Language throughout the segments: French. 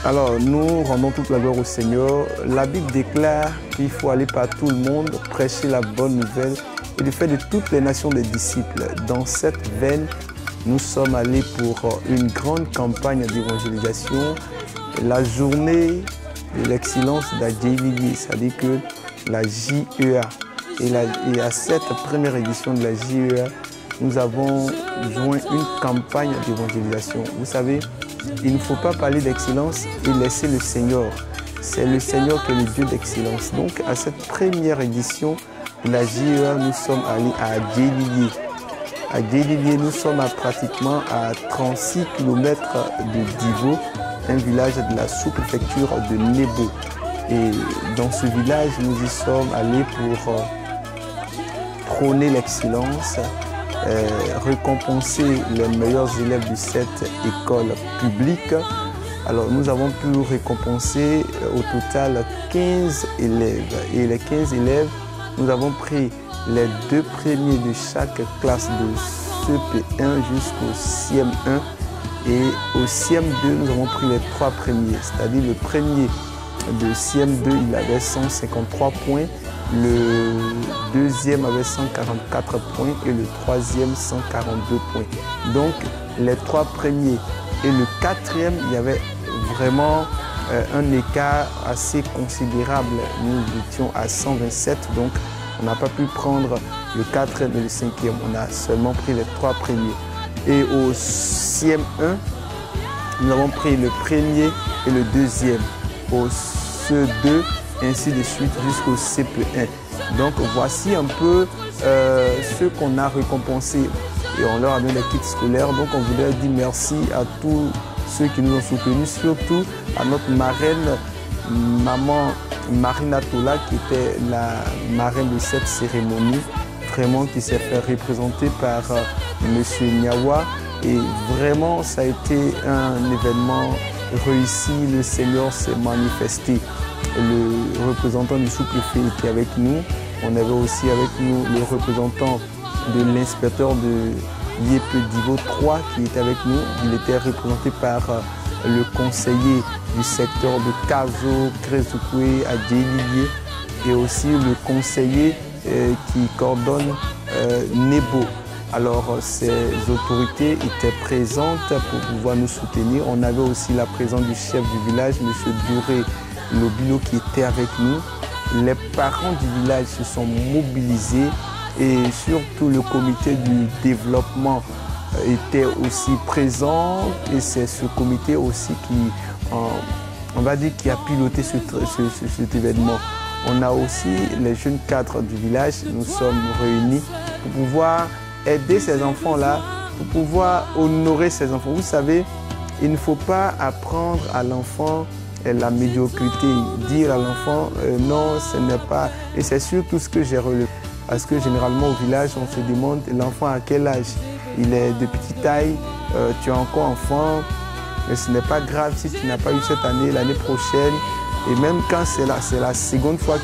Alors, nous rendons toute la gloire au Seigneur. La Bible déclare qu'il faut aller par tout le monde, prêcher la bonne nouvelle et de faire de toutes les nations des disciples. Dans cette veine, nous sommes allés pour une grande campagne d'évangélisation, la journée de l'excellence d'Adjélivier, c'est-à-dire que la JEA. Et à cette première édition de la JEA, nous avons joint une campagne d'évangélisation. Vous savez, il ne faut pas parler d'excellence et laisser le Seigneur. C'est le Seigneur qui est le Dieu d'excellence. Donc, à cette première édition de la JEA, nous sommes allés à Adjélivier. À Adjélivier, nous sommes pratiquement à 36 km de Divo, un village de la sous-préfecture de Nebo. Et dans ce village, nous y sommes allés pour prôner l'excellence, récompenser les meilleurs élèves de cette école publique. Alors nous avons pu récompenser au total 15 élèves. Et les 15 élèves, nous avons pris les 2 premiers de chaque classe de CP1 jusqu'au CM1. Et au CM2, nous avons pris les 3 premiers. C'est-à-dire le premier de CM2, il avait 153 points. Le deuxième avait 144 points et le troisième 142 points. Donc les 3 premiers et le 4e, il y avait vraiment un écart assez considérable. Nous étions à 127, donc on n'a pas pu prendre le 4e et le 5e. On a seulement pris les 3 premiers. Et au CM1, nous avons pris le premier et le deuxième. Au CE2, ainsi de suite jusqu'au CP1. Donc voici un peu ce qu'on a récompensé et on leur a donné les kits scolaires. Donc on voudrait dire merci à tous ceux qui nous ont soutenus, surtout à notre marraine, maman Marina Tola, qui était la marraine de cette cérémonie, vraiment qui s'est fait représenter par Monsieur Niawa. Et vraiment ça a été un événement réussi, le Seigneur s'est manifesté. Le représentant du sous-préfet était avec nous. On avait aussi avec nous le représentant de l'inspecteur de Yépe Divo 3 qui était avec nous. Il était représenté par le conseiller du secteur de Kazo, Krezukwe, Adjélivier et aussi le conseiller qui coordonne Nebo. Alors ces autorités étaient présentes pour pouvoir nous soutenir. On avait aussi la présence du chef du village, M. Douré Lobilo, qui était avec nous. Les parents du village se sont mobilisés et surtout le comité du développement était aussi présent. Et c'est ce comité aussi qui, on va dire, qui a piloté cet événement. On a aussi les jeunes cadres du village. Nous sommes réunis pour pouvoir aider ces enfants-là, pour pouvoir honorer ces enfants. Vous savez, il ne faut pas apprendre à l'enfant la médiocrité, dire à l'enfant non, ce n'est pas. Et c'est surtout ce que j'ai relevé. Parce que généralement au village, on se demande l'enfant à quel âge. Il est de petite taille, tu es encore enfant, mais ce n'est pas grave si tu n'as pas eu cette année, l'année prochaine. Et même quand c'est la seconde fois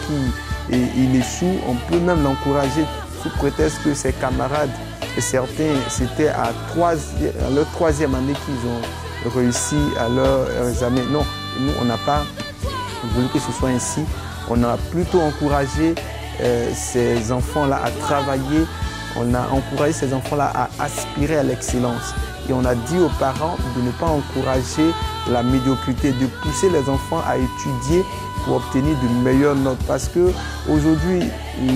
qu'il échoue, on peut même l'encourager sous prétexte que ses camarades, et certains, c'était à leur 3e année qu'ils ont réussi à leur examen. Non, nous, on n'a pas voulu que ce soit ainsi. On a plutôt encouragé ces enfants-là à travailler. On a encouragé ces enfants-là à aspirer à l'excellence. Et on a dit aux parents de ne pas encourager la médiocrité, de pousser les enfants à étudier pour obtenir de meilleures notes. Parce qu'aujourd'hui,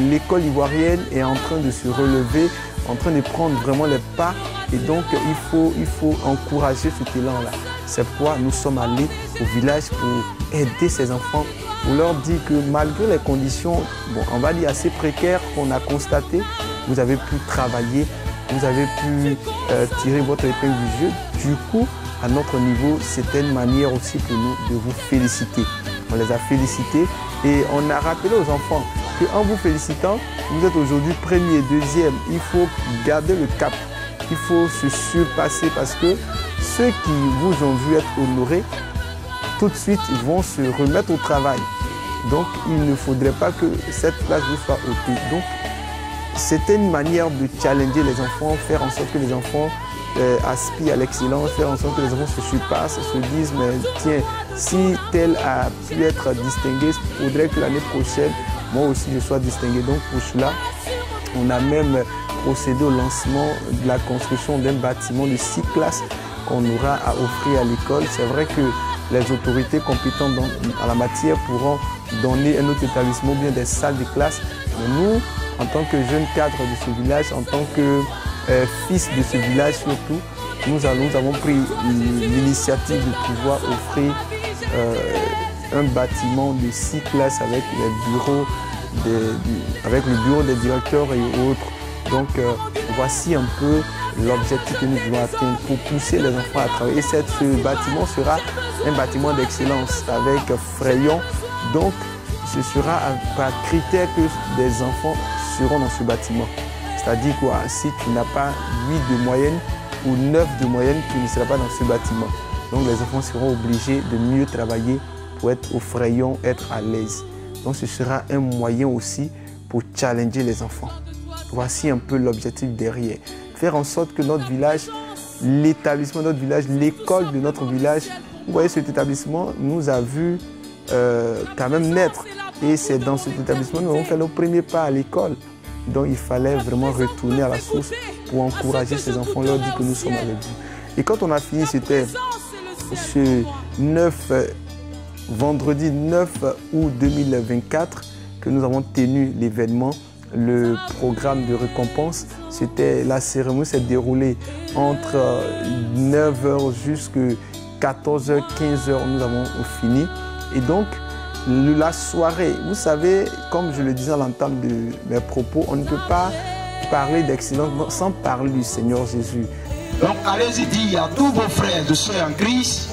l'école ivoirienne est en train de se relever, en train de prendre vraiment les pas. Et donc, il faut encourager cet élan-là. C'est pourquoi nous sommes allés au village pour aider ces enfants, pour leur dire que malgré les conditions, bon, on va dire assez précaires qu'on a constatées, vous avez pu travailler, vous avez pu tirer votre épingle du jeu. Du coup, à notre niveau, c'était une manière aussi pour nous de vous féliciter. On les a félicités et on a rappelé aux enfants qu'en vous félicitant, vous êtes aujourd'hui premier, deuxième. Il faut garder le cap, il faut se surpasser parce que ceux qui vous ont vu être honorés, tout de suite, ils vont se remettre au travail. Donc, il ne faudrait pas que cette place vous soit ôtée. Donc, c'était une manière de challenger les enfants, faire en sorte que les enfants aspirent à l'excellence, faire en sorte que les enfants se surpassent, se disent, mais tiens, si tel a pu être distingué, il faudrait que l'année prochaine, moi aussi je sois distingué. Donc pour cela, on a même procédé au lancement de la construction d'un bâtiment de 6 classes qu'on aura à offrir à l'école. C'est vrai que les autorités compétentes en la matière pourront donner un autre établissement ou bien des salles de classe. Mais nous, en tant que jeunes cadres de ce village, en tant que fils de ce village surtout, nous avons pris l'initiative de pouvoir offrir un bâtiment de 6 classes avec les bureaux, avec le bureau des directeurs et autres. Donc voici un peu l'objectif que nous voulons atteindre pour pousser les enfants à travailler. Et ce bâtiment sera un bâtiment d'excellence avec Frayon. Donc ce sera par critère que des enfants seront dans ce bâtiment. C'est-à-dire quoi, si tu n'as pas 8 de moyenne ou 9 de moyenne, tu ne seras pas dans ce bâtiment. Donc les enfants seront obligés de mieux travailler pour être au Frayon, être à l'aise. Donc ce sera un moyen aussi pour challenger les enfants. Voici un peu l'objectif derrière. Faire en sorte que notre village, l'établissement de notre village, l'école de notre village, vous voyez cet établissement nous a vu quand même naître. Et c'est dans cet établissement que nous avons fait nos premiers pas à l'école. Donc il fallait vraiment retourner à la source pour encourager ces enfants, leur dire que nous sommes avec vous. Et quand on a fini, c'était ce vendredi 9 août 2024 que nous avons tenu l'événement. Le programme de récompense, c'était la cérémonie s'est déroulée entre 9h jusqu'à 14h, 15h, nous avons fini. Et donc, la soirée, vous savez, comme je le disais à l'entame de mes propos, on ne peut pas parler d'excellence sans parler du Seigneur Jésus. Donc, allez-y dire à tous vos frères et sœurs en Christ,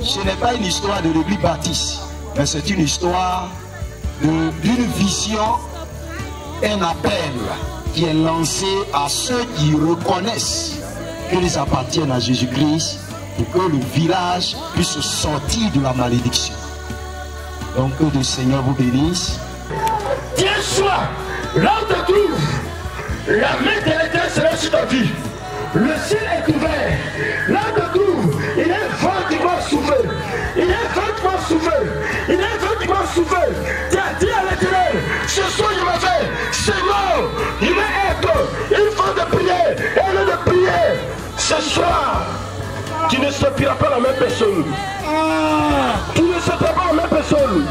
ce n'est pas une histoire de l'église baptiste, mais c'est une histoire d'une vision, un appel qui est lancé à ceux qui reconnaissent qu'ils appartiennent à Jésus-Christ pour que le village puisse sortir de la malédiction. Donc que le Seigneur vous bénisse. Tiens, sois là où tu te trouves, la main de l'Éternel sera sur ta vie. Le ciel est ouvert. Là où tu te trouves, il y a un vent qui va souffler. Il y a un vent qui va souffler. Il y a un vent qui va souffler. Tu as dit à l'Éternel, ce soir je vais faire, Seigneur, il va être une fois de prière, et le de prière. Ce soir, tu ne sortiras pas la même personne. Tu ne sortiras pas la même personne.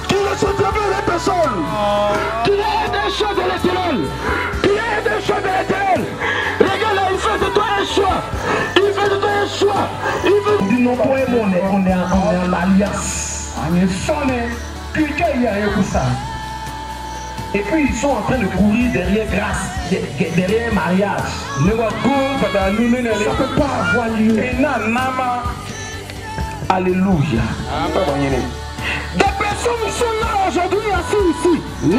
Tu ne sortiras pas la même personne. Tu es des choses de l'Éternel. Tu es des choses de l'Éternel. Regarde là, il fait de toi un choix. Il fait de toi un choix. Il veut. Dis non, on est en alliance. On est sonné. Quelqu'un y a rien pour ça. Et puis ils sont en train de courir derrière grâce, derrière un mariage. Ça ne peut pas avoir lieu. Alléluia. Des personnes sont là aujourd'hui assis ici. Tu as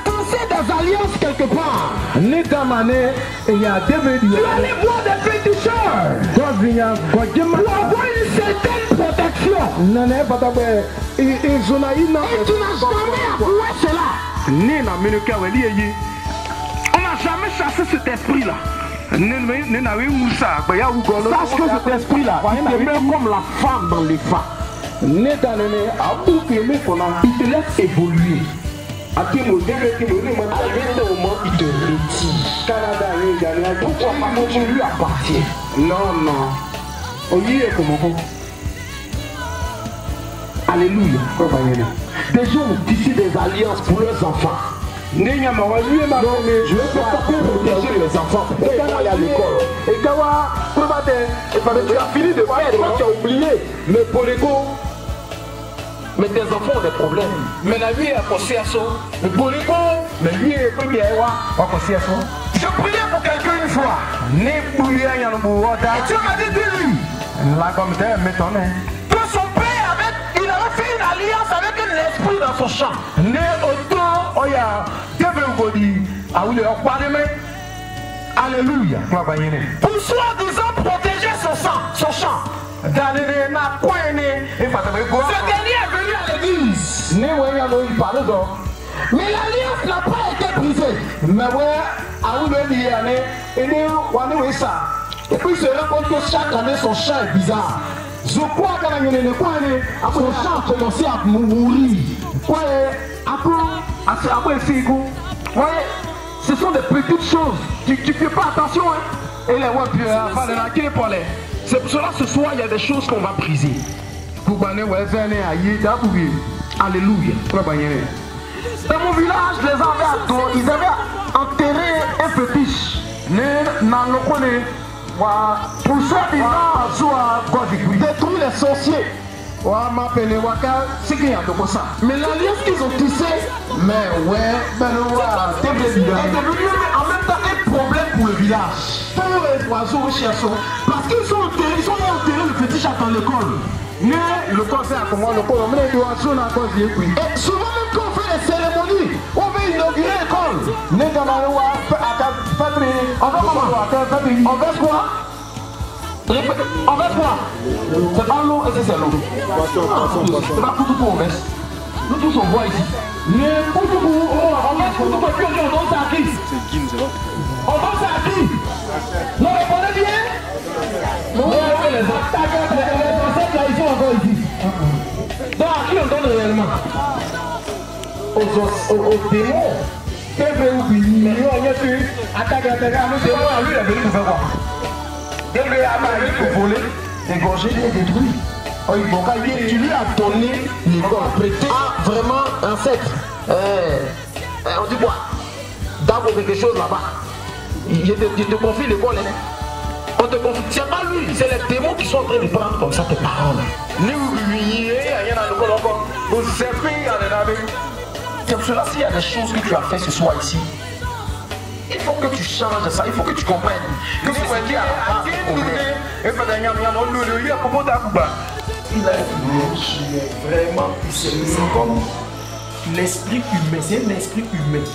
touché des alliances quelque part. Tu allais voir des péticheurs pour avoir une certaine protection. Et tu n'as jamais avoué cela. On n'a jamais chassé cet esprit-là. Sache que cet esprit-là, il est même comme la femme dans les femmes. Il te laisse évoluer. À un moment, il te retire. Pourquoi pas tu lui appartiens? Non. Alléluia. Des gens ont tissé des alliances pour leurs enfants. Je vais pas protéger les enfants pour aller à l'école. Tu as fini de faire, tu as oublié. Mais pour les go, mais tes enfants ont des problèmes. Mais la vie est à penser à ça. Mais pour les go, mais lui est premier à penser à ça. Je priais pour quelqu'un une fois. Et tu m'as dit de lui. Que son père il avait fait une alliance avec un esprit dans son champ. Alléluia. Pour soi-disant protéger son champ. Ce dernier est venu à l'église. Mais l'alliance n'a pas été brisé. Mais ouais, à où le dire, et puis il se rend compte que chaque année son chant est bizarre. Je crois que son chant a commencé à mourir. Ce sont des petites choses. Tu ne fais pas attention. Hein? Et les c'est pour cela ce soir il y a des choses qu'on va briser. Alléluia. Dans mon village, les enfants, ils avaient enterré un fétiche. Pour ça, détruire les sorciers. Mais l'alliance qu'ils ont tissée, mais ouais, est devenu en même temps un problème pour le village. Pour les oiseaux, parce qu'ils sont enterrés le fétiche dans l'école. Mais le conseil à comment le et souvent même quand on fait les cérémonies, on veut inaugurer l'école. On veut quoi? On veut quoi? C'est pas l'eau et c'est l'eau. C'est pas tout pour on baisse. Nous tous on voit ici. Mais pour tout on baisse pour tout pour puis on danse à qui? On danse à qui? Vous répondez bien? Non, les attaques, les ancêtres là ils sont encore ici. Donc à qui on donne réellement? Aux démons. Mais nous on y a pu attaquer nous démons à lui il est venu nous faire quoi? Il est venu pour voler, égorger et détruire. Tu lui as donné l'école, prêté. Ah, vraiment, ancêtre. On dit quoi? D'abord quelque chose là-bas. Je te confie l'école. On te confie. C'est pas lui, c'est les démons qui sont en train de prendre comme ça tes paroles. C'est pour cela, s'il y a des choses que tu as fait ce soir ici, il faut que tu changes ça, il faut que tu comprennes. Que c'est ce qui a vraiment, c'est comme l'esprit humain, c'est un esprit humain.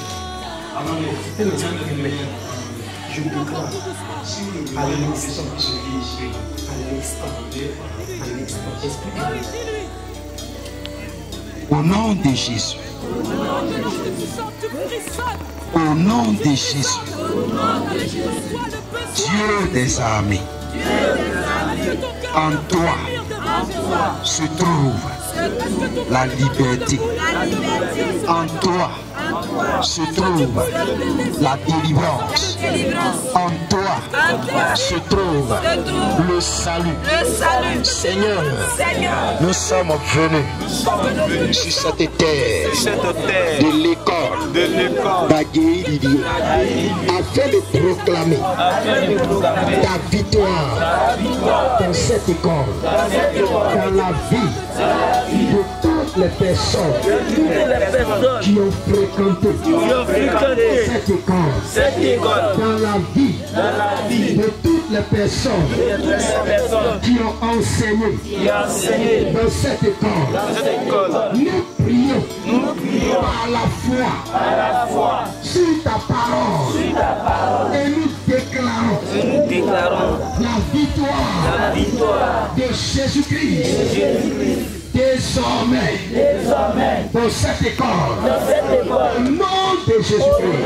C'est un esprit humain. Je déclare à l'instant, esprit humain. Au nom de Jésus. Au nom de Jésus. Dieu des armées. En toi se trouve la liberté. En toi se trouve la délivrance. En toi se trouve le salut. Seigneur, nous sommes venus sur cette terre de l'école d'Agueï Didier afin de proclamer ta victoire dans cette école, dans la vie de toutes les personnes qui ont fréquenté cette école, dans la vie de toutes les personnes qui ont enseigné dans cette école. Nous prions par la foi sur ta parole et nous déclarons la victoire de Jésus-Christ. Désormais, dans cette école, au nom de Jésus-Christ.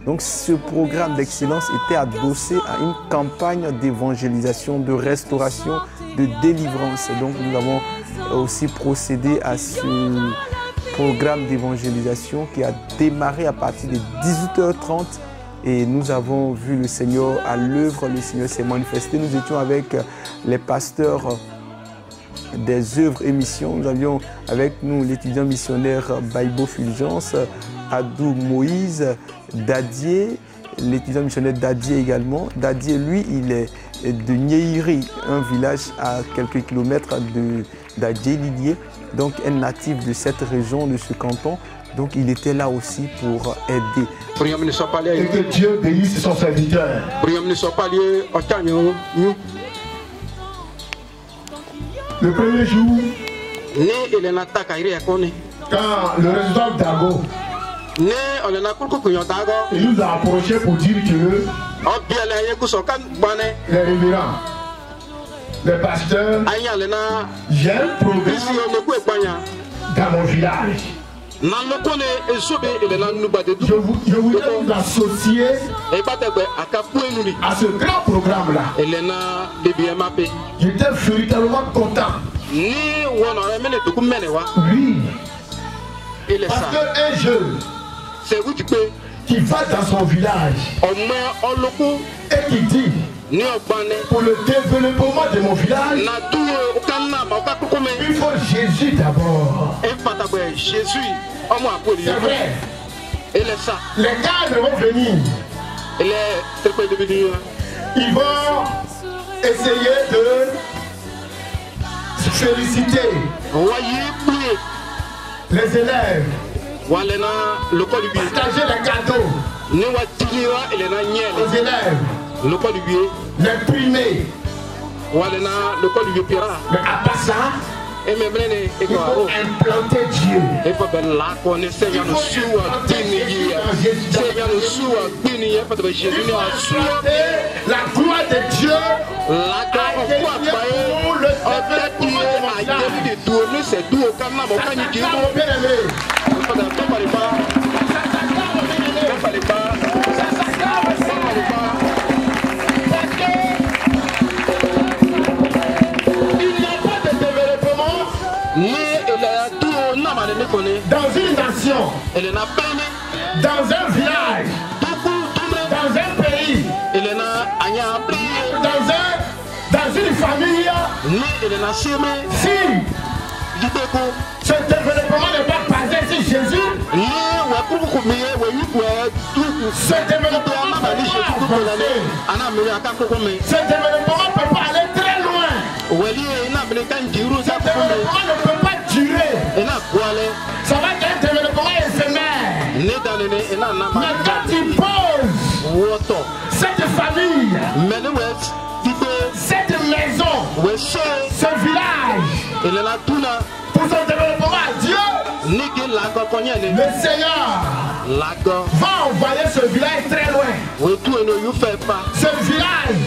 Donc ce programme d'excellence était adossé à une campagne d'évangélisation, de restauration, de délivrance. Donc nous avons aussi procédé à ce programme d'évangélisation qui a démarré à partir de 18h30 et nous avons vu le Seigneur à l'œuvre, le Seigneur s'est manifesté. Nous étions avec les pasteurs des œuvres et missions. Nous avions avec nous l'étudiant missionnaire Baïbo Fulgence, Adou Moïse, Dadier, l'étudiant missionnaire Dadier également. Dadier, lui, il est de Nieiri, un village à quelques kilomètres d'Adjé-Lidier, donc un natif de cette région, de ce canton. Donc il était là aussi pour aider. Et que Dieu bénisse son serviteur. Le premier jour, quand le résident d'Ago, il nous a approché pour dire que les révérends, les pasteurs, j'ai un programme dans mon village. Je voudrais vous associer à ce grand programme-là. J'étais véritablement content. Oui. Parce qu'un jeune qui va dans son village et qui dit pour le développement de mon village, il faut Jésus d'abord. C'est vrai. Les cadres vont venir. Ils vont essayer de se féliciter les élèves, partager les cadeaux aux élèves, les primés. Mais à part ça, il faut implanter Dieu. Il faut implanter la gloire de Dieu. Dans une nation, dans un village, dans un pays, dans une famille, si ce développement n'est pas basé sur Jésus, ce développement ne peut pas aller très loin. Ce développement ne peut pas durer. Ça va être un développement éphémère. Mais quand il pose cette famille, cette maison, ce village, pour son développement à Dieu, le Seigneur va envoyer ce village très loin. Ce village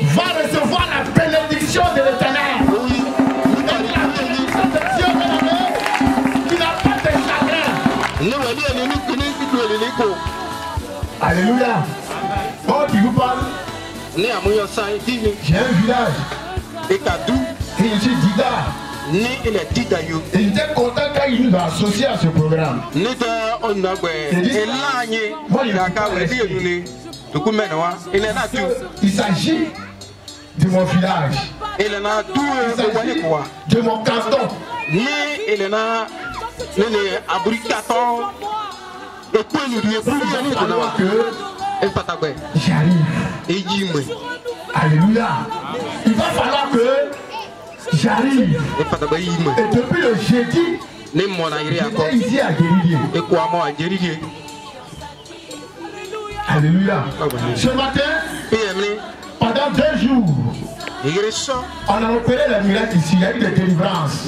va recevoir la bénédiction de l'Éternel. Alléluia. Oh, qui vous parle? J'ai un village. Et je suis Dida. Et j'étais content quand il nous a associés à ce programme. Moi, il s'agit de mon village. Il s'agit de mon canton. J'arrive. Alléluia. Il va falloir que j'arrive. Et depuis le jeudi, j'étais ici à Guérilier. Alléluia. Ce matin, pendant 2 jours, on a opéré les miracles ici. Il y a eu des délivrances.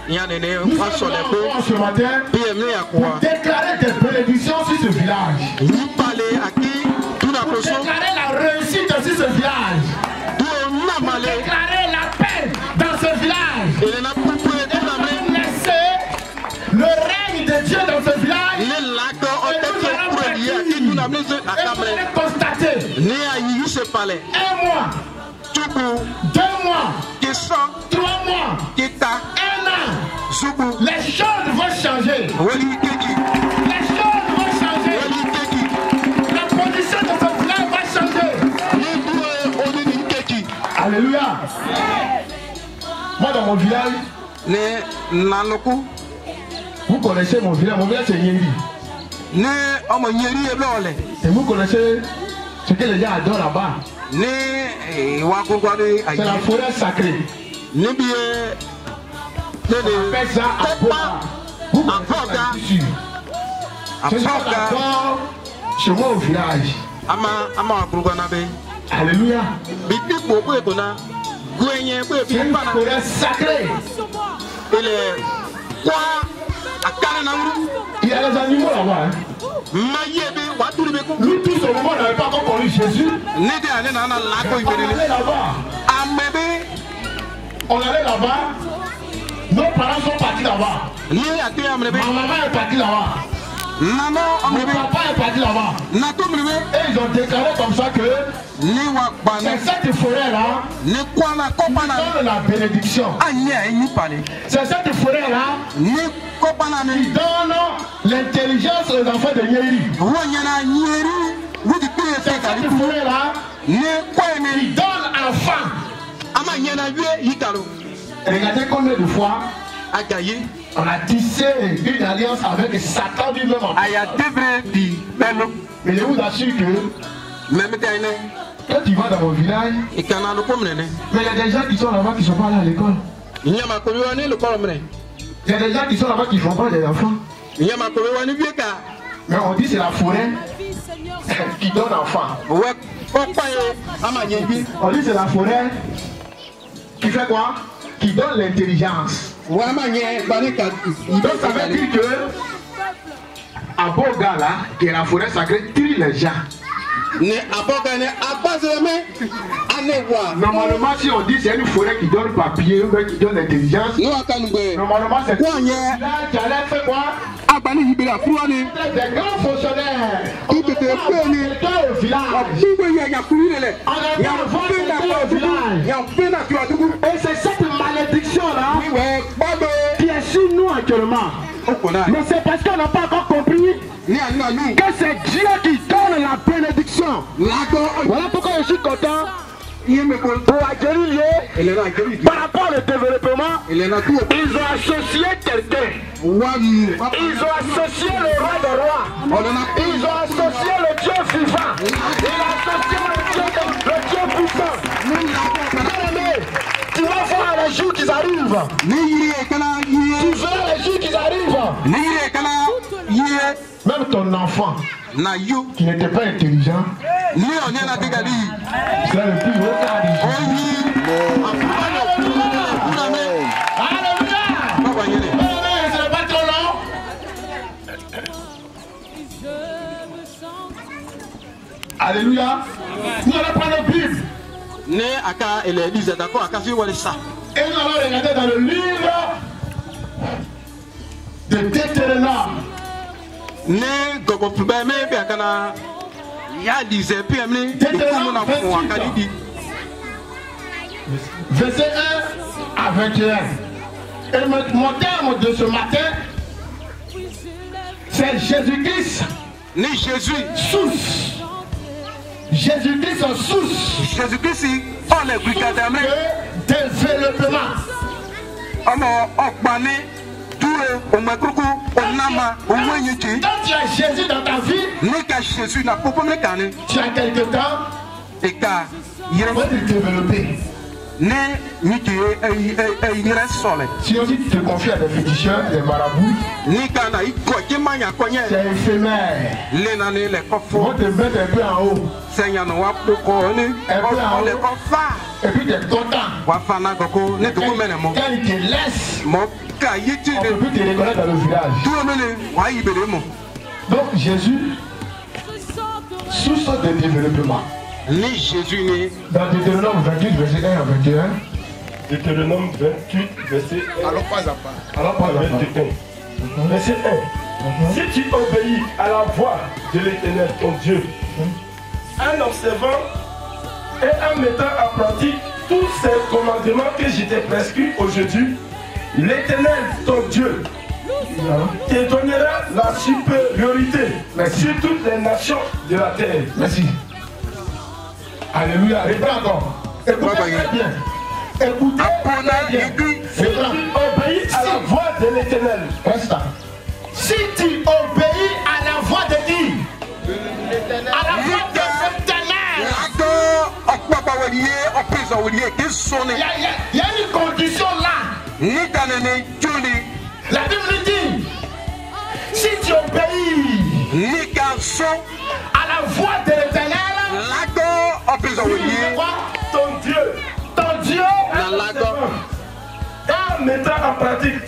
Nous allons ce matin pour déclarer des bénédictions sur ce village. Pour déclarer la réussite sur ce village. Pour déclarer la paix dans ce village. Et laisser le règne de Dieu dans ce village. Et nous allons constater 1 mois, 2 mois, 3 mois, 1 an. Les choses vont changer. Les choses vont changer. La position de ce village va changer. Alléluia. Moi dans mon village, vous connaissez mon village c'est Nyeri. Et vous connaissez ce que les gens adorent là-bas. C'est la forêt sacrée. On appelle ça Apoga. C'est ce qu'on adore chez moi au village. Alléluia. C'est une forêt sacrée. Il y a les animaux là-bas. Nous tous au moment on n'avait pas encore connu Jésus. On allait là-bas. Nos parents sont partis là-bas. Ma maman est partie là-bas. Mon papa est parti là-bas. Et ils ont déclaré comme ça que c'est cette forêt-là qui donne la bénédiction. C'est cette forêt-là qui donne l'intelligence aux enfants de Nyeri. C'est cette forêt-là qui donne enfant. Regardez combien de fois on a tissé une alliance avec Satan lui-même. Mais je vous assure que quand tu vas dans mon village, mais il y a des gens qui sont là-bas qui ne sont pas allés à l'école. Il y a des gens qui sont là-bas qui ne font pas des enfants. Mais on dit c'est la forêt qui donne enfant. On dit c'est la forêt qui fait quoi? Qui donne l'intelligence. Donc ça veut dire que Aboga là, qui est la forêt sacrée, tue les gens. Normalement, si on dit c'est une forêt qui donne papier, qui donne l'intelligence, normalement c'est quoi? Qui allait faire quoi? Des grands fonctionnaires. On va au village. Et c'est cette malédiction-là qui est sur nous actuellement. Mais c'est parce qu'on n'a pas encore compris que c'est Dieu qui donne la bénédiction. Voilà pourquoi je suis content. Pour Adjerilie, par rapport au développement, ils ont associé quelqu'un. Ils ont associé le roi des rois. Ils ont associé le Dieu vivant. Ils ont associé le Dieu puissant. Tu vas voir les jours qui arrivent. Tu verras les jours qui arrivent. Même ton enfant qui n'était pas intelligent, c'est le plus haut carré. C'est pas trop long. Alléluia. Nous allons prendre la Bible. Et nous allons regarder dans le livre de Deutéronome. Verset 1 à 21. Et mon terme de ce matin, c'est Jésus-Christ. Source. Jésus-Christ en source. Jésus-Christ en développement. Quand tu as Jésus dans ta vie, tu as quelque temps pour te développer. Si aussi tu te confies à des féticheurs, des marabouts, c'est éphémère. Ils vont te mettre un peu en haut. Un peu en haut. Et puis tu es content. Quand ils te laissent, on ne peut plus te reconnaître dans le village. Donc Jésus, source de développement. Dans Deutéronome 28, verset 1 à 21. Deutéronome 28, verset 1. Alors pas à pas. Verset 1. Si tu obéis à la voix de l'Éternel, ton Dieu, en observant et en mettant en pratique tous ces commandements que je t'ai prescrits aujourd'hui, l'Éternel, ton Dieu, te donnera la supériorité sur toutes les nations de la terre. Merci. Alléluia. Reprends encore. Écoutez très bien. Écoutez, si tu obéis à la voix de l'Éternel, si tu obéis à la voix de qui? À la voix de l'Éternel. Il y a une condition là. La Bible dit, si tu obéis à la voix de l'Éternel, ton Dieu, en mettant en pratique,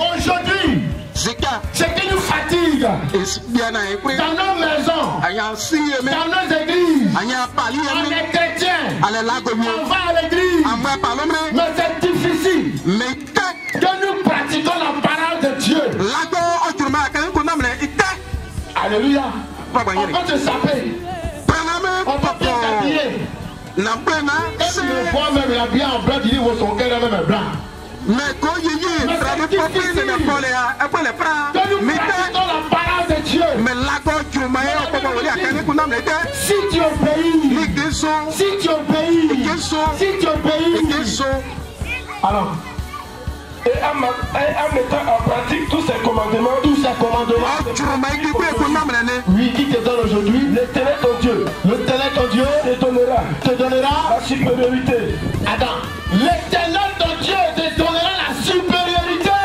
aujourd'hui, ce qui nous fatigue dans nos maisons, dans nos églises, on est chrétiens, on va à l'église, mais c'est difficile que nous pratiquons la parole de Dieu. Alléluia. On peut se saper, on peut bien s'habiller. Et tu me vois même habillé en blanc, tu dis que son cœur même est blanc. Mais quand il y a que nous pratiquons la parole de Dieu. Si tu obéis, alors, et en mettant en pratique tous ces commandements, oui, qui te donne aujourd'hui, l'Éternel ton Dieu, te donnera la supériorité. Attends, l'Éternel ton Dieu te donnera la supériorité.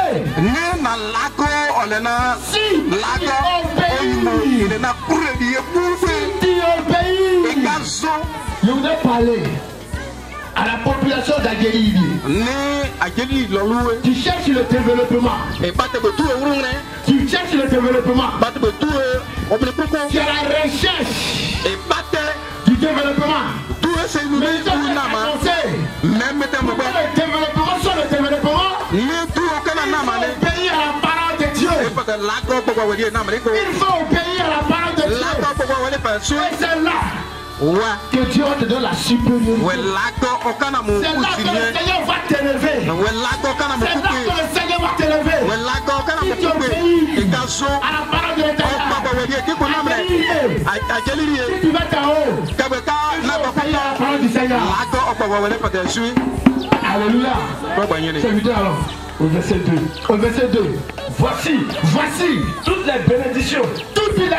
Si tu obéis, je voudrais parler à la population d'Agélie. Tu cherches le développement. Tu cherches le développement. Tu as la recherche du développement. Mais tu as annoncé. Le développement sur le développement. Il faut obéir à la parole de Dieu. Il faut obéir à la parole de Dieu. Et c'est là que Dieu te donne la supériorité. C'est là que le Seigneur va t'élever. C'est là que le Seigneur va t'élever. Si tu obéis à la parole de l'Éternel, si tu vas t'en haut, il faut obéir à la parole du Seigneur. Alléluia. C'est vite alors. Au verset 2. Voici toutes les bénédictions. Il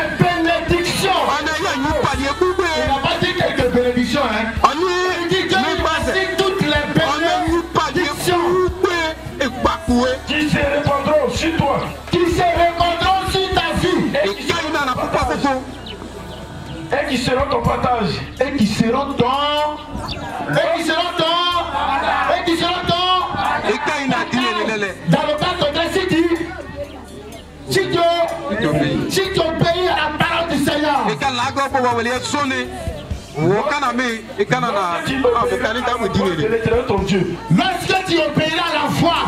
n'a pas dit quelques bénédictions, hein. Il dit que voici toutes les bénédictions qui se répandront sur toi, qui se répandront sur ta vie, et qui seront ton partage, et qui seront ton dans le cas contraire, si tu obéis à la parole du Seigneur, lorsque tu obéiras à la foi,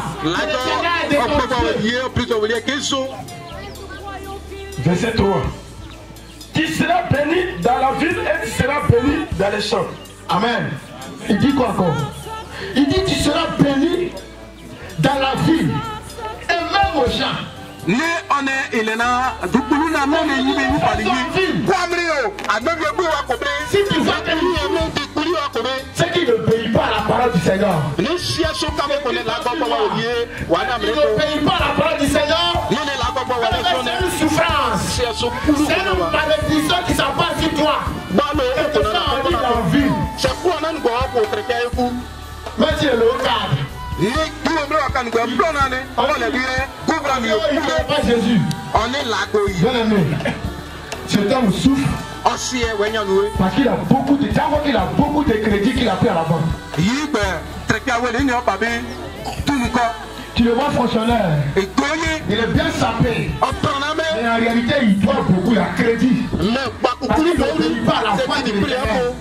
verset 3. Tu seras béni dans la ville et tu seras béni dans les champs. Amen. Il dit quoi encore? Il dit tu seras béni dans la ville et même aux gens. Si tu vois ceux qui n'obéissent pas à la parole du Seigneur, ils n'obéissent pas à la parole du Seigneur, c'est une souffrance, c'est une malédiction qui s'abat sur toi. Et que ça en dit en vie. Mais tu es le cadre. Pas Jésus. On est là. Bien-aimé. Cet homme souffre. Parce qu'il a beaucoup de temps, qu'il a beaucoup de crédits qu'il a pris à la banque. Tu le vois fonctionnaire. Il est bien sapé. Mais en réalité, il doit beaucoup à crédit. Parce qu'il n'obéit pas à la foi de l'Éternel.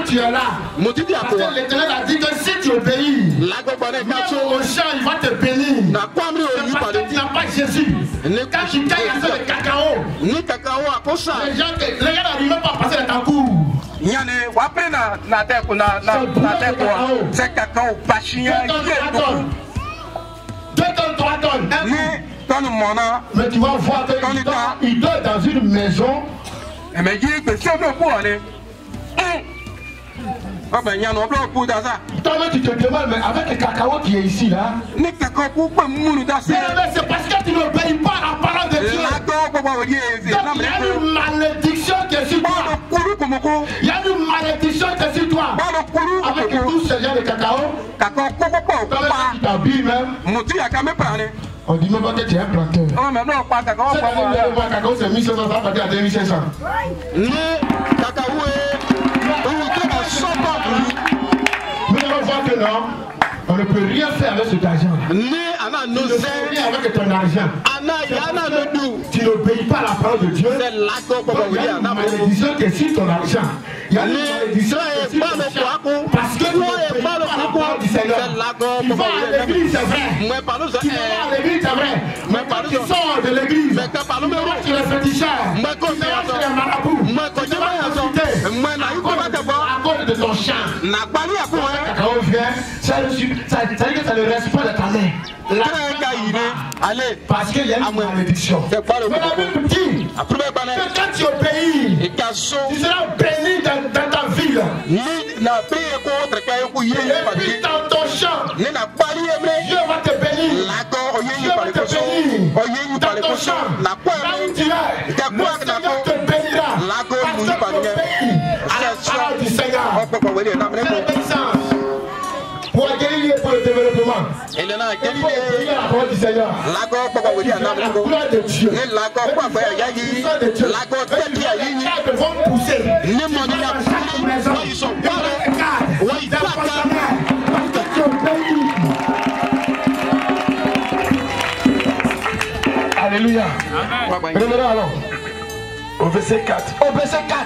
Tu es là. Parce que l'Éternel a dit que si tu obéis, même au champ, il va te bénir. Parce que tu n'as pas Jésus. Quand tu tailles le cacao, les gens n'arrivent même pas à passer le concours. C'est cacao. 2 tonnes, 3 tonnes. Mais tu vas voir qu'il dort dans une maison. Toi-même, tu te demandes, mais avec le cacao qui est ici, là, c'est parce que tu n'obéis pas à la parole de Dieu. Donc, il y a une malédiction qui est sur toi. Il y a une malédiction qui est sur toi. Avec tout ce genre de cacao, tu t'habilles même. On dit même pas que tu es un planteur. Cette année, le cacao, c'est 1500, ça va partir à 2500. Nous allons voir que non, on ne peut rien faire avec cet argent. Tu ne fais rien avec ton argent. Tu n'obéis pas à la parole de Dieu. Il y a une malédiction qui est sur ton argent. Il y a une malédiction qui est sur ton argent. Parce que tu n'obéis pas à la parole du Seigneur. Tu vas à l'église, c'est vrai. Tu vas à l'église, c'est vrai. Mais quand tu sors de l'église, tu vas chez les féticheurs, tu vas chez les marabouts, tu vas consulter à cause de ton chant. Quand on vient, ça veut dire que ça ne reste pas de ta main. Parce qu'il y a une malédiction. Mais la Bible dit que quand tu obéis, tu seras béni dans ta ville. Et puis dans ton champ, Dieu va te bénir. Dieu va te bénir dans ton champ. Là où tu es, le Seigneur te bénira. Parce que tu obéis à la parole du Seigneur. C'est l'obéissance. Pour la guérison et pour le développement. Il faut obéir à la parole du Seigneur. La gloire de Dieu. La puissance de Dieu. Les cadres vont pousser. Ils vont dans chaque maison. Ils sont pas les cadres. Ils sont pas la main. Parce que tu obéis. Alléluia. Revenons alors. Au verset 4. Au verset 4.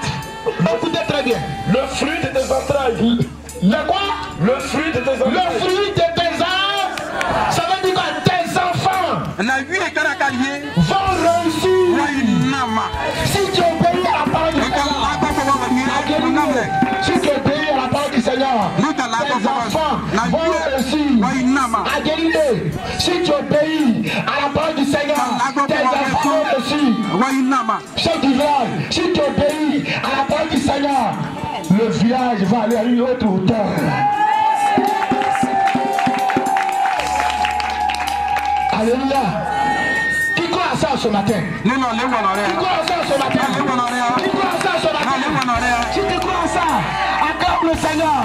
Écoutez très bien. Le fruit de tes entrailles. Le quoi? Le fruit de tes entrailles. Le fruit de tes entrailles. Ça veut dire que tes enfants vont réussir. Si tu obéis à la parole du Seigneur. Si tu obéis à la parole du Seigneur, tes enfants vont réussir. À guérir. Si tu obéis à la parole du Seigneur, tes enfants vont réussir. Chef du village, si tu obéis à la parole du Seigneur, le village va aller à une autre hauteur. Alléluia. Qui croit à ça ce matin? Qui croit à ça ce matin? Qui croit à ça ce matin? Si tu crois à ça, acclame le Seigneur.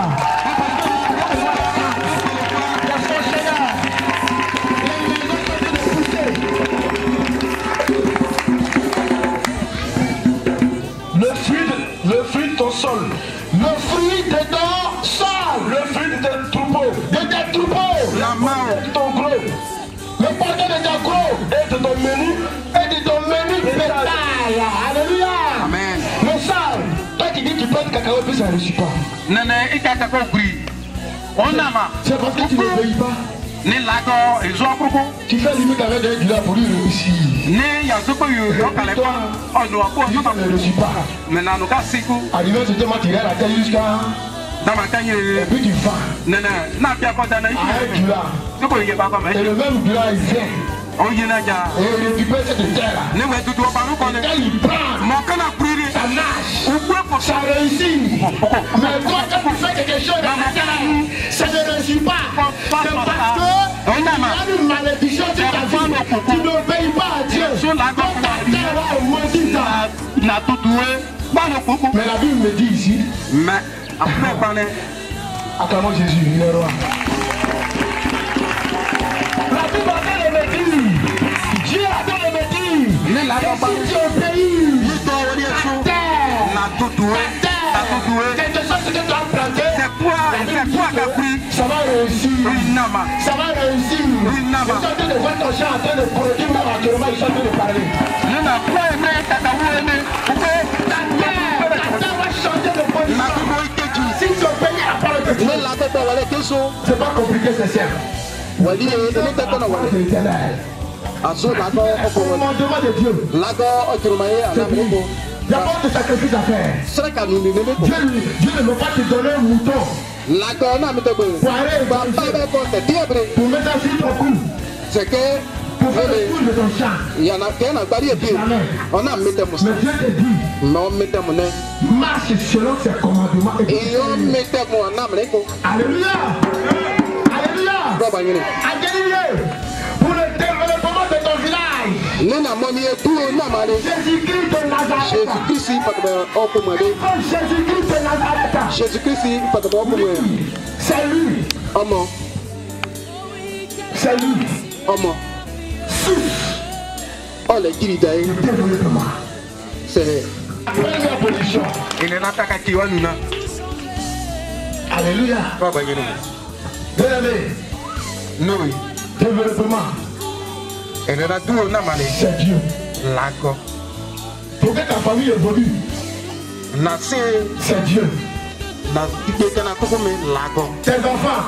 Le fruit de ton sol. Le fruit de ton sol. Le fruit de tes troupeaux. De tes troupeaux. La main de ton gros. Le porteur de ton gros. Et de ton menu. Et de ton menu bétail. Alléluia. Amen. Le sol. Toi qui dis que tu prends du cacao, puis ça ne réussit pas. C'est parce que tu n'obéis pas. Tu fais limite avec des dollars pour lui réussir. Il ne réussit pas. Arrivé, c'était moi qui la tête jusqu'à. Et puis tu vas. À un dollar. Et le même dollar, il vient. Et il récupère cette terre-là. Et quand il prend, ça marche. Ça réussit. Mais toi, quand tu fais quelque chose de la terre, ça ne réussit pas. C'est parce que il y a une malédiction sur ta vie. Tu n'obéis pas à Dieu. Donc ta terre va maudire ça. Mais la Bible me dit ici. Acclamons Jésus, il est roi. La Bible me dit. Dieu a donné me dire. Si tu obéis, ta terre, quelque chose que tu as planté, ça va réussir. Ça va réussir. Ils sont en train de voir ton champ en train de produire, même actuellement, ils sont en train de parler. Ta terre va changer de position. Si tu obéis à la parole de Dieu, c'est pas compliqué, c'est simple. C'est l'éternel. Commandement de Dieu. Il y a pas de sacrifice à faire. Dieu ne veut pas te donner un mouton pour aller pour mettre un sur ton cou. Pour de ton champ. Il y en a qu'un à Bari et puis on a mis des Mais Dieu te dit, mais on met des monnaies. marche selon ses commandements. Et on met des mots en âme. Alléluia. Alléluia. Alléluia. Pour le développement de ton village. Jésus-Christ de Nazareth. Jésus-Christ, Jésus-Christ de Nazareth. Jésus-Christ, c'est lui. Amen. C'est lui. Amen. Oh, les guides, c'est la première position. il est là, qui va nous. Alléluia. Bien-aimé. Oui. Développement. Et le ratour, on a malé. C'est Dieu. Lago. Pour que ta famille évolue. C'est Dieu. Tes enfants.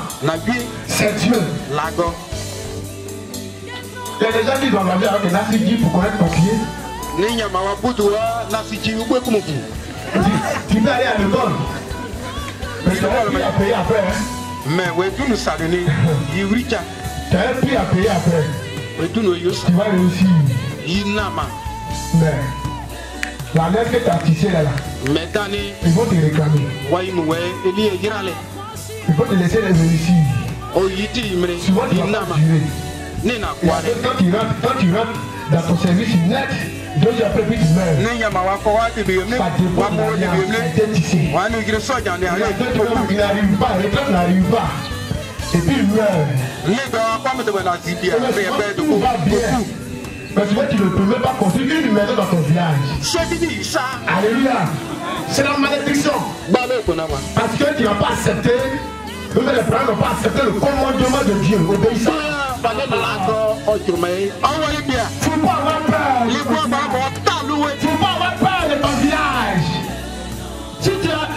C'est Dieu. Lago. Il y a des gens qui doivent aller avec des Nassi pour connaître ton pied. Tu peux aller à l'école. Mais tu as un prix à payer après. Hein? Mais oui, tout nous salonner. Tu as un prix à payer après. Tu vas réussir. Mais la lettre que tu as tissée là, ils vont te réclamer. Ils vont te laisser les réussir. Souvent tu vas pas durer. Quand tu rentres dans ton service net, 2 heures après puis tu meurs. Ça dépend de l'alliance qui a été tissée. Il n'arrive pas, le retraite n'arrive pas. Et puis il meurt. Tout va bien. Mais souvent tu ne peux même pas construire une maison dans ton village. Alléluia. C'est la malédiction. Parce que tu n'as pas accepté, les frères n'ont pas accepté le commandement de Dieu, obéissant. Il ne faut pas avoir peur. Il ne faut pas avoir peur de ton village. Si tu as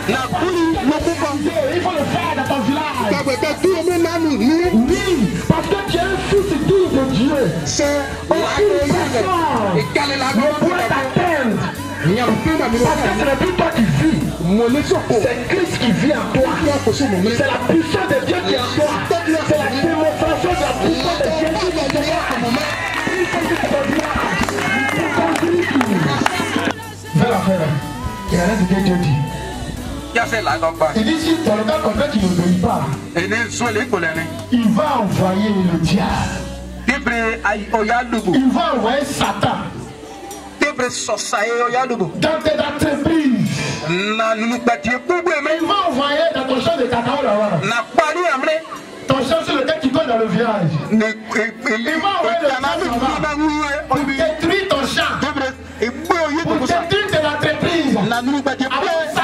il faut le faire dans ton village. Oui, parce que tu es un fils digne de Dieu. Aucune personne ne pourrait t'atteindre. Parce que ce n'est plus toi qui vis. C'est Christ qui vit en toi. C'est la puissance de Dieu qui est en toi. C'est la démonstration de la puissance de Jésus qui est en toi. Fais l'affaire. Il y a rien de Dieu dit. Il dit si dans le cas contraire tu n'obéis pas, il va envoyer le diable. Il va envoyer Satan dans tes entreprises. Il va envoyer dans ton champ de cacao là-bas. Ton champ sur lequel tu donnes dans le village. Il va envoyer le diable là-bas pour détruire ton champ. Pour détruire tes entreprises. Avec ça,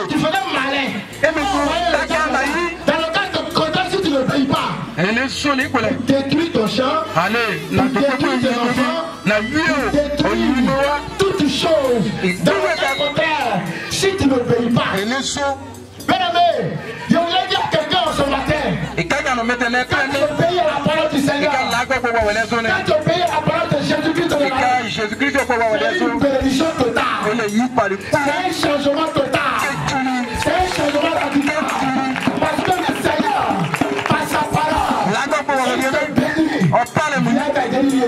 tu fais le malin. Dans le cas de contraire, si tu ne payes pas, détruis ton champ, détruis tes enfants, détruis toutes choses. Dans le cas contraire, si tu ne payes pas, bien-aimé, je voulais dire à quelqu'un ce matin, quand tu obéis à la parole du Seigneur, quand tu obéis à la parole de Jésus-Christ de la c'est une bénédiction totale. C'est un changement total. C'est un changement radical. Parce que le Seigneur, par sa parole, il te bénit. Il t'a guéri.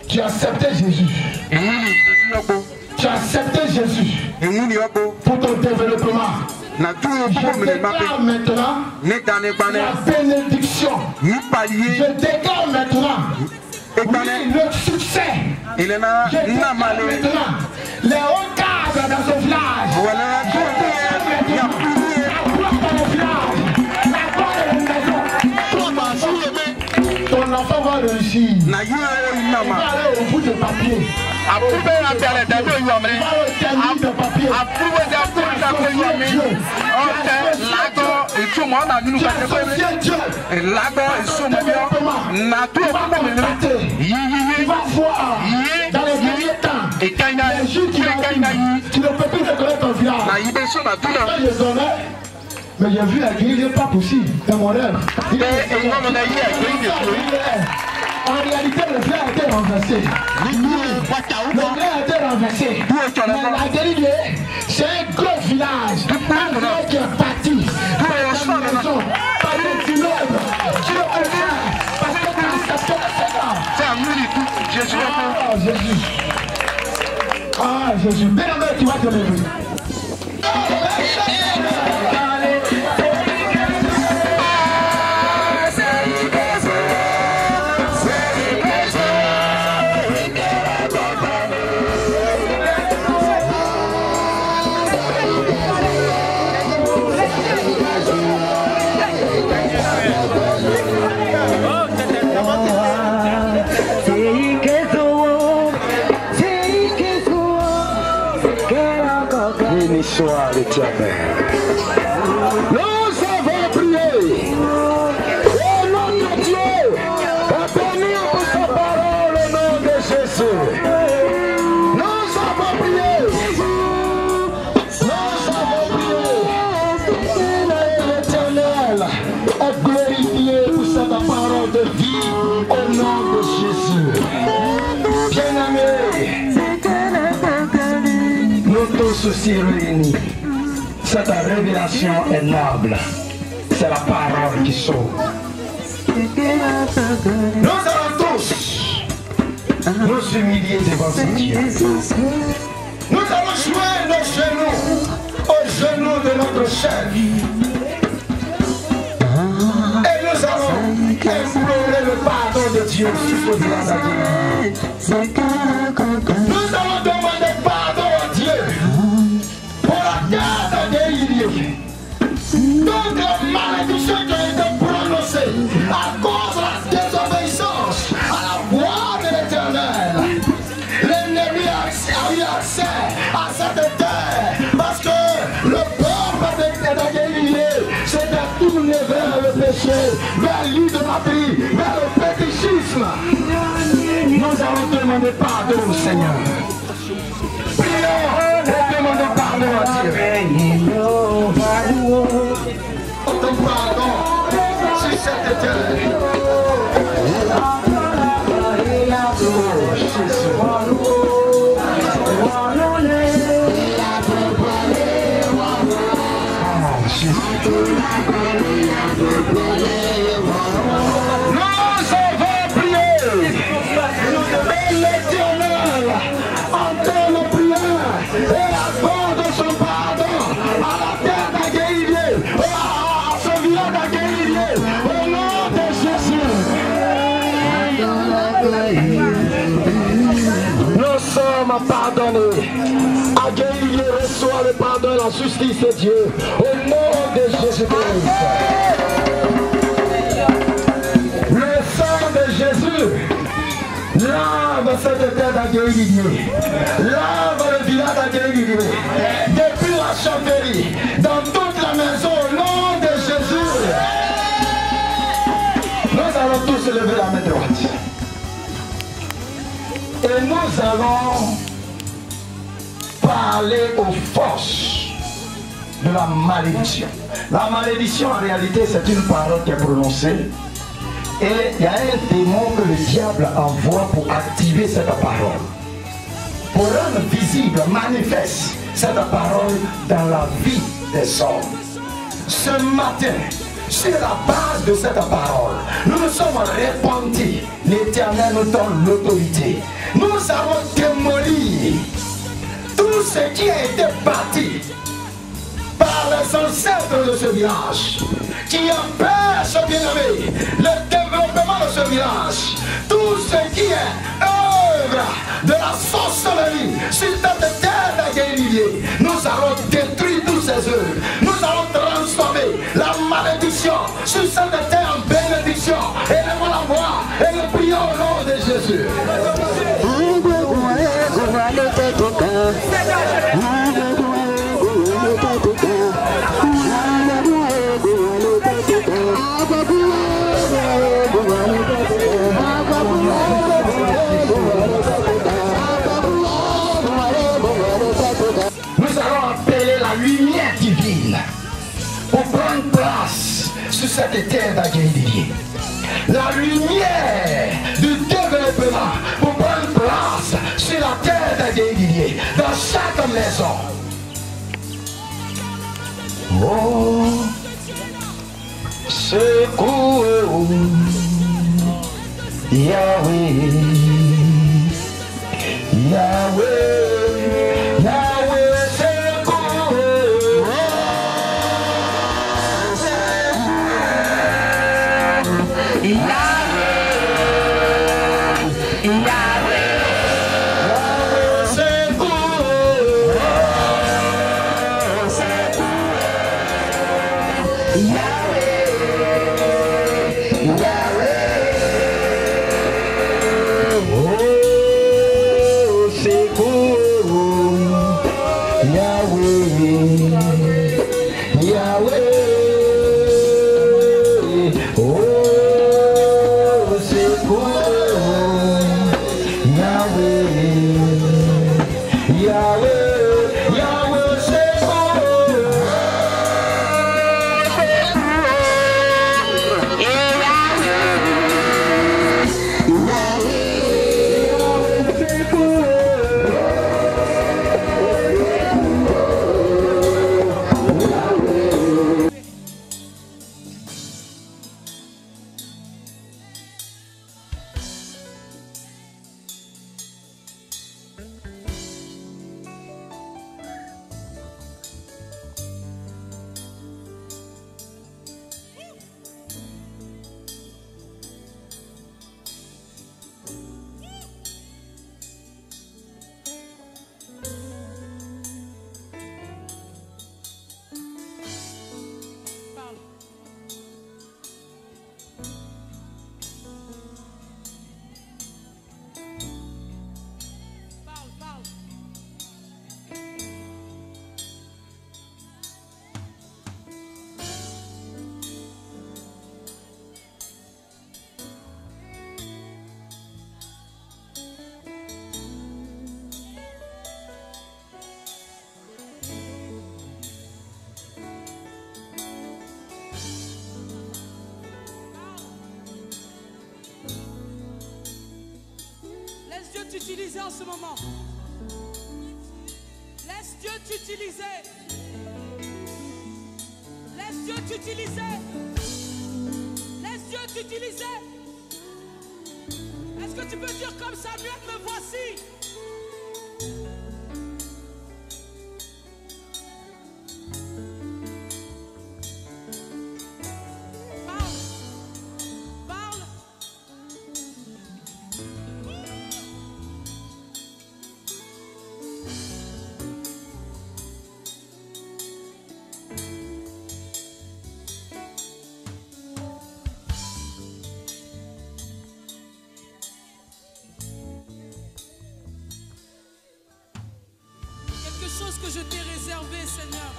Tu as accepté Jésus. Tu as accepté Jésus pour ton développement. Je déclare maintenant la bénédiction. Je déclare maintenant le succès. Je déclare maintenant les hauts cadres dans ce village. Je déclare maintenant la gloire dans le village. La gloire dans la maison. Ton enfant va réussir. Il va aller au bout du papier. Il va voir dans les derniers temps les jours qui arrivent. Tu ne peux plus reconnaître ton village. Mais j'ai vu la guérison, n'est pas possible. C'est mon rêve. En réalité, le frère a été renversé. Le frère a été renversé. Mais la guérison, c'est un gros village. Un frère qui est parti. Par des immeubles. Tu le comprends. Jésus. Ah, Jésus. Bernard, tu vas te lever. Béni soit l'Éternel. Nous avons prié. Oh notre Dieu, béni pour sa parole au nom de Jésus. Nous avons prié. Nous avons prié. L'Éternel est glorifié pour cette parole de vie au nom de Jésus. Bien-aimés, nous tous aussi réunis, cette révélation est noble. C'est la parole qui sauve. Nous allons tous nous humilier devant ce Dieu. Nous allons jouer nos genoux aux genoux de notre chef. Et nous allons implorer le pardon de Dieu sur ce grand. Nous allons demander pardon à Dieu pour la terre d'Aguélié. Donc la malédiction qui a été prononcée à cause de la désobéissance à la voix de l'Éternel. L'ennemi a eu accès à cette terre parce que le peuple d'Aguélié s'est tourné vers le péché, vers l'idolâtrie, vers le fétichisme. Nous allons demander pardon au Seigneur. Prions et demandons pardon à Dieu. Autant pardon sur cette terre. Pardonné. Aguélié reçoit le pardon et la justice de Dieu au nom de Jésus-Christ. Le sang de Jésus lave cette terre d'Aguélié, lave le village d'Aguélié, depuis la chapellerie, dans toute la maison au nom de Jésus. Nous allons tous lever la main droite. Et nous allons parler aux forces de la malédiction. La malédiction, en réalité, c'est une parole qui est prononcée. Et il y a un démon que le diable envoie pour activer cette parole. Pour rendre visible, manifeste cette parole dans la vie des hommes. Ce matin, sur la base de cette parole, nous nous sommes répandus. L'Éternel nous donne l'autorité. Nous avons démoli tout ce qui a été bâti par les ancêtres de ce village, qui empêche, bien-aimé, le développement de ce village. Tout ce qui est œuvre de la sorcellerie sur cette terre d'Aguélié, nous allons détruire toutes ces œuvres. Nous allons transformer la malédiction sur cette terre en bénédiction. Élevons la voix et nous prions au nom de Jésus. Nous allons appeler la lumière divine pour prendre place sur cette terre d'Aguélié. La lumière du développement pour prendre place sur la terre d'Aguélié, dans chaque maison. Oh, secours, Yahweh, Yahweh, Yahweh, t'utiliser en ce moment. Laisse Dieu t'utiliser. Laisse Dieu t'utiliser. Laisse Dieu t'utiliser. Est-ce que tu peux dire comme Samuel, me voici? Que je t'ai réservé, Seigneur.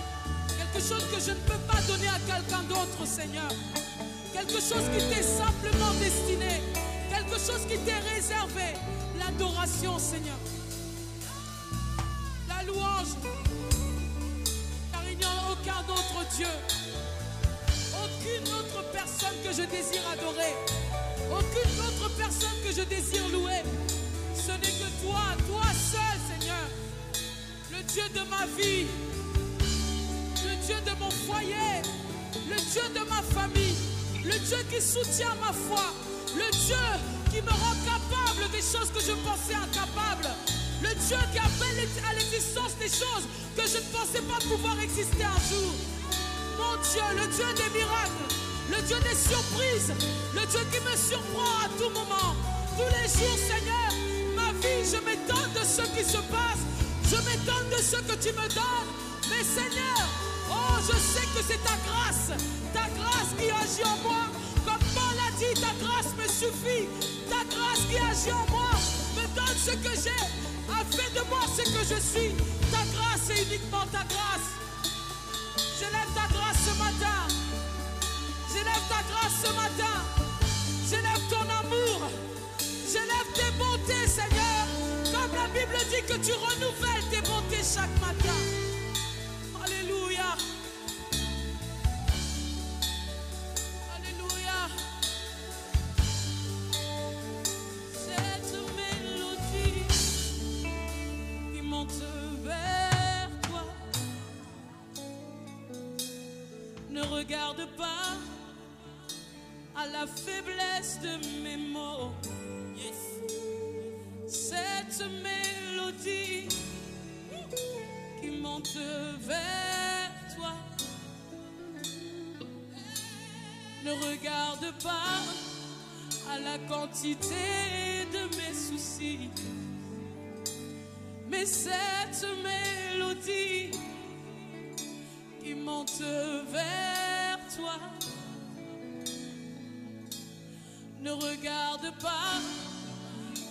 Quelque chose que je ne peux pas donner à quelqu'un d'autre, Seigneur. Quelque chose qui t'est simplement destiné. Quelque chose qui t'est réservé. L'adoration, Seigneur. La louange. Car il n'y a aucun autre Dieu. Aucune autre personne que je désire adorer. Aucune autre personne que je désire louer. Ce n'est que toi, toi seul, Seigneur. Le Dieu de ma vie, le Dieu de mon foyer, le Dieu de ma famille, le Dieu qui soutient ma foi, le Dieu qui me rend capable des choses que je pensais incapables, le Dieu qui appelle à l'existence des choses que je ne pensais pas pouvoir exister un jour. Mon Dieu, le Dieu des miracles, le Dieu des surprises, le Dieu qui me surprend à tout moment. Tous les jours, Seigneur, ma vie, je m'étonne de ce qui se passe. Je m'étonne de ce que tu me donnes. Mais Seigneur, oh, je sais que c'est ta grâce qui agit en moi. Comme Paul a dit, ta grâce me suffit. Ta grâce qui agit en moi me donne ce que j'ai, a fait de moi ce que je suis. Ta grâce et uniquement ta grâce. J'élève ta grâce ce matin. J'élève ta grâce ce matin. J'élève ton amour. J'élève tes bontés, Seigneur. Comme la Bible dit que tu renouvelles tes bontés chaque matin. Alléluia. Alléluia. Cette mélodie qui monte vers toi. Ne regarde pas à la faiblesse de mes mots. Cette mélodie Ne regarde pas à la quantité de mes soucis, mais cette mélodie qui monte vers toi. Ne regarde pas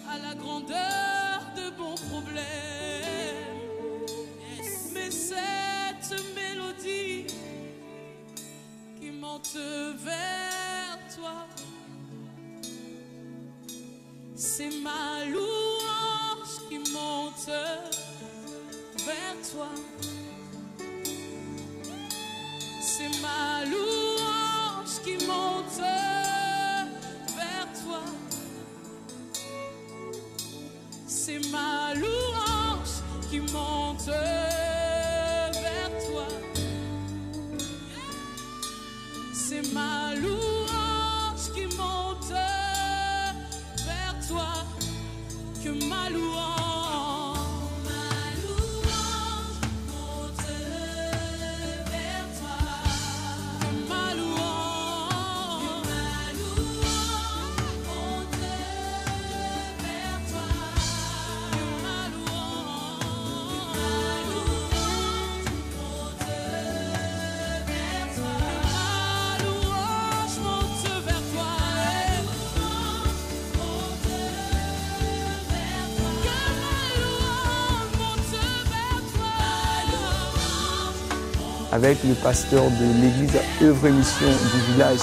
à la grandeur de mon problème, mais cette mélodie qui monte vers toi. C'est ma louange qui monte vers toi. C'est ma louange qui monte vers toi. C'est ma louange qui monte vers toi. C'est ma louange qui monte vers toi. Que ma louange. Avec le pasteur de l'église Œuvre et Mission du village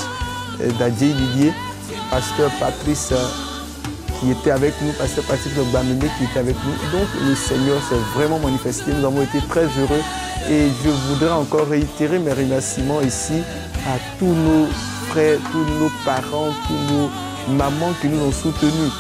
d'Adjé-Didier, pasteur Patrice qui était avec nous, pasteur Patrice Bamene qui était avec nous. Donc le Seigneur s'est vraiment manifesté, nous avons été très heureux et je voudrais encore réitérer mes remerciements ici à tous nos frères, tous nos parents, tous nos mamans qui nous ont soutenus.